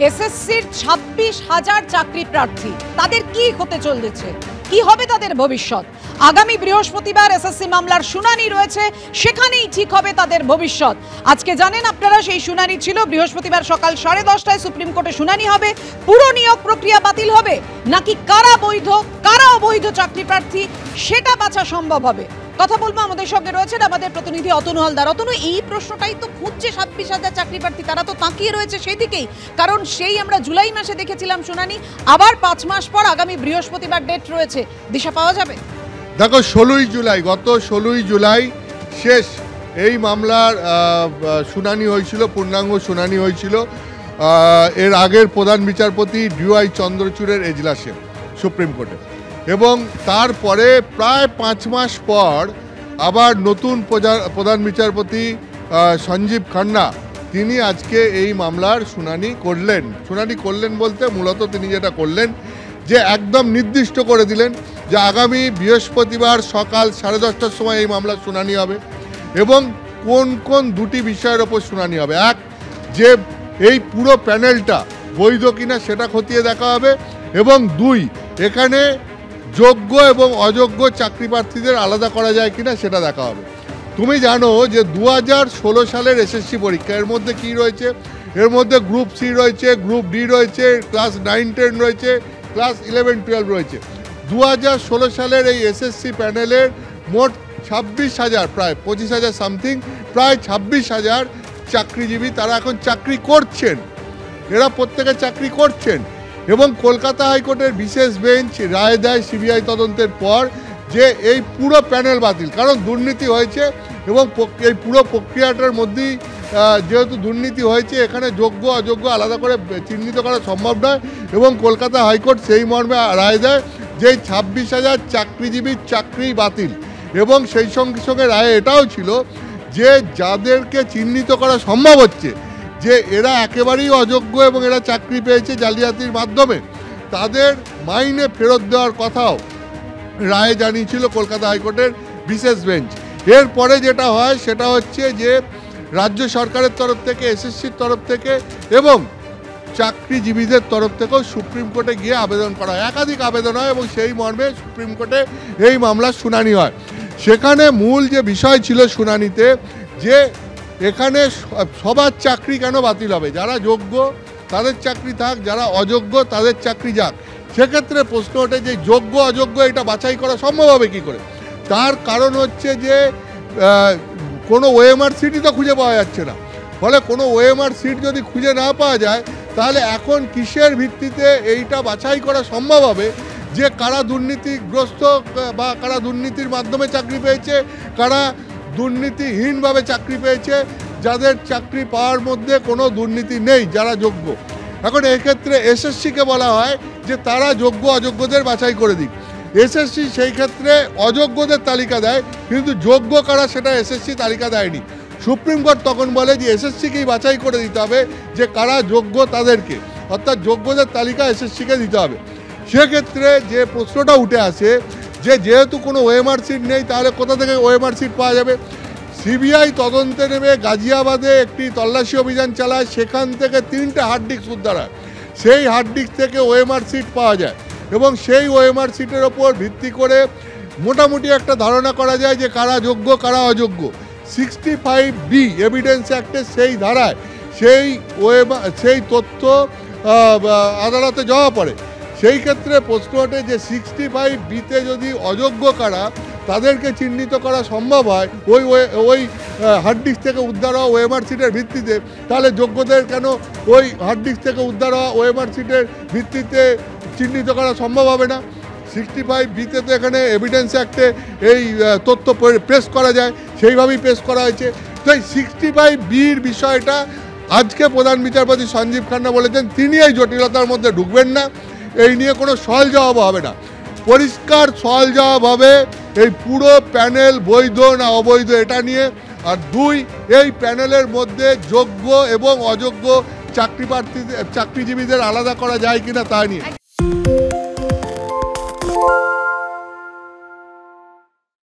এসএসসির 26,000 চাকরি প্রার্থী তাদের কি হতে চলেছে, কি হবে তাদের ভবিষ্যৎ। আগামী বৃহস্পতিবার এসএসসি মামলার শুনানি রয়েছে, সেখানেই ঠিক হবে তাদের ভবিষ্যৎ। আজকে জানেন আপনারা সেই শুনানি ছিল বৃহস্পতিবার সকাল 10:30টায় সুপ্রিম কোর্টে শুনানি হবে। পুরো নিয়োগ প্রক্রিয়া বাতিল হবে নাকি কারা বৈধ কারা অবৈধ চাকরি প্রার্থী সেটা বাছা সম্ভব হবে। কথা বলবো, আমাদের সঙ্গে রয়েছেন আমাদের প্রতিনিধি অতনু হালদার। অতনু, এই প্রশ্নটাই তো খুঁজছে 26,000 চাকরি প্রার্থী, তারা তো তাকিয়ে রয়েছে সেই দিকেই, কারণ সেই আমরা জুলাই মাসে দেখেছিলাম শুনানি, আবার 5 মাস পর আগামী বৃহস্পতিবার ডেট রয়েছে। দিশা পাওয়া যাবে? দেখো, 16ই জুলাই, গত 16ই জুলাই শেষ এই মামলার শুনানি হয়েছিল, পূর্ণাঙ্গ শুনানি হয়েছিল এর আগের প্রধান বিচারপতি DY চন্দ্রচূড়ের এজলাসে সুপ্রিম কোর্টে, এবং তারপরে প্রায় 5 মাস পর আবার নতুন প্রধান বিচারপতি সঞ্জীব খান্না তিনি আজকে এই মামলার শুনানি করলেন বলতে মূলত তিনি যেটা করলেন যে একদম নির্দিষ্ট করে দিলেন যে আগামী বৃহস্পতিবার সকাল 10:30টার সময় এই মামলার শুনানি হবে, এবং কোন কোন দুটি বিষয়ের ওপর শুনানি হবে। এক, যে এই পুরো প্যানেলটা বৈধ কিনা সেটা খতিয়ে দেখা হবে, এবং 2, এখানে যোগ্য এবং অযোগ্য চাকরি প্রার্থীদের আলাদা করা যায় কিনা সেটা দেখা হবে। তুমি জানো যে 2016 সালের এসএসসি পরীক্ষা, এর মধ্যে কি রয়েছে? এর মধ্যে গ্রুপ সি রয়েছে, গ্রুপ ডি রয়েছে, ক্লাস 9-10 রয়েছে, ক্লাস 11-12 রয়েছে। 2016 সালের এই এসএসসি প্যানেলের মোট 26,000, প্রায় 25,000 সামথিং, প্রায় 26,000 চাকরিজীবী তারা এখন চাকরি করছেন, এরা প্রত্যেকে চাকরি করছেন। এবং কলকাতা হাইকোর্টের বিশেষ বেঞ্চ রায় দেয় সিবিআই তদন্তের পর যে এই পুরো প্যানেল বাতিল, কারণ দুর্নীতি হয়েছে, এবং এই পুরো প্রক্রিয়াটার মধ্যেই যেহেতু দুর্নীতি হয়েছে, এখানে যোগ্য অযোগ্য আলাদা করে চিহ্নিত করা সম্ভব নয়, এবং কলকাতা হাইকোর্ট সেই মর্মে রায় দেয় যে 26,000 চাকরিজীবীর চাকরি বাতিল। এবং সেই সঙ্গে সঙ্গে রায় এটাও ছিল যে যাদেরকে চিহ্নিত করা সম্ভব হচ্ছে যে এরা একেবারেই অযোগ্য এবং এরা চাকরি পেয়েছে জালিয়াতির মাধ্যমে, তাদের মাইনে ফেরত দেওয়ার কথাও রায় জানিয়েছিল কলকাতা হাইকোর্টের বিশেষ বেঞ্চ। এরপরে যেটা হয় সেটা হচ্ছে যে রাজ্য সরকারের তরফ থেকে, এসএসসির তরফ থেকে এবং চাকরিজীবীদের তরফ থেকেও সুপ্রিম কোর্টে গিয়ে আবেদন করা হয়, একাধিক আবেদন হয়, এবং সেই মর্মে সুপ্রিম কোর্টে এই মামলার শুনানি হয়। সেখানে মূল যে বিষয় ছিল শুনানিতে, যে এখানে সবার চাকরি কেন বাতিল হবে, যারা যোগ্য তাদের চাকরি থাক, যারা অযোগ্য তাদের চাকরি যাক। সেক্ষেত্রে প্রশ্ন ওঠে যে যোগ্য অযোগ্য এটা বাছাই করা সম্ভব হবে কী করে? তার কারণ হচ্ছে যে কোনো ওএমআর সিটই তো খুঁজে পাওয়া যাচ্ছে না। ফলে কোনো ওএমআর সিট যদি খুঁজে না পাওয়া যায়, তাহলে এখন কিসের ভিত্তিতে এইটা বাছাই করা সম্ভব হবে যে কারা দুর্নীতিগ্রস্ত বা কারা দুর্নীতির মাধ্যমে চাকরি পেয়েছে, কারা দুর্নীতিহীনভাবে চাকরি পেয়েছে, যাদের চাকরি পাওয়ার মধ্যে কোনো দুর্নীতি নেই, যারা যোগ্য। এখন এক্ষেত্রে এসএসসিকে বলা হয় যে তারা যোগ্য অযোগ্যদের বাছাই করে দিক। এসএসসি সেই ক্ষেত্রে অযোগ্যদের তালিকা দেয়, কিন্তু যোগ্য কারা সেটা এসএসসি তালিকা দেয়নি। সুপ্রিম কোর্ট তখন বলে যে এসএসসিকেই বাছাই করে দিতে হবে যে কারা যোগ্য তাদেরকে, অর্থাৎ যোগ্যদের তালিকা এসএসসিকে দিতে হবে। সেক্ষেত্রে যে প্রশ্নটা উঠে আসে যে যেহেতু কোনো ওএমআর সিট নেই, তাহলে কোথা থেকে ওএমআর সিট পাওয়া যাবে? সিবিআই তদন্তে নেমে গাজিয়াবাদে একটি তল্লাশি অভিযান চালায়, সেখান থেকে 3টে হার্ড ডিস্ক উদ্ধার হয়। সেই হার্ড ডিস্ক থেকে ওএমআর সিট পাওয়া যায়, এবং সেই ওএমআর সিটের ওপর ভিত্তি করে মোটামুটি একটা ধারণা করা যায় যে কারা যোগ্য কারা অযোগ্য। 65B এভিডেন্স অ্যাক্টের সেই ধারায় সেই তথ্য আদালতে জমা পড়ে। সেই ক্ষেত্রে প্রশ্ন ওঠে যে 65Bতে যদি অযোগ্য কারা তাদেরকে চিহ্নিত করা সম্ভব হয় ওই হার্ড ডিস্ক থেকে উদ্ধার হওয়া ওএমআর সিটের ভিত্তিতে, তাহলে যোগ্যদের কেন ওই হার্ড ডিস্ক থেকে উদ্ধার হওয়া ওএমআর সিটের ভিত্তিতে চিহ্নিত করা সম্ভব হবে না? 65Bতে তো এখানে এভিডেন্স অ্যাক্টে এই তথ্য পেশ করা যায়, সেইভাবেই পেশ করা হয়েছে। তো এই 65Bর বিষয়টা আজকে প্রধান বিচারপতি সঞ্জীব খান্না বলেছেন তিনি এই জটিলতার মধ্যে ঢুকবেন না, এই নিয়ে কোনো সওয়াল জবাব হবে না। পরিষ্কার সওয়াল জবাব হবে এই পুরো প্যানেল বৈধ না অবৈধ এটা নিয়ে, আর 2, এই প্যানেলের মধ্যে যোগ্য এবং অযোগ্য চাকরিজীবীদের আলাদা করা যায় কিনা তা নিয়ে।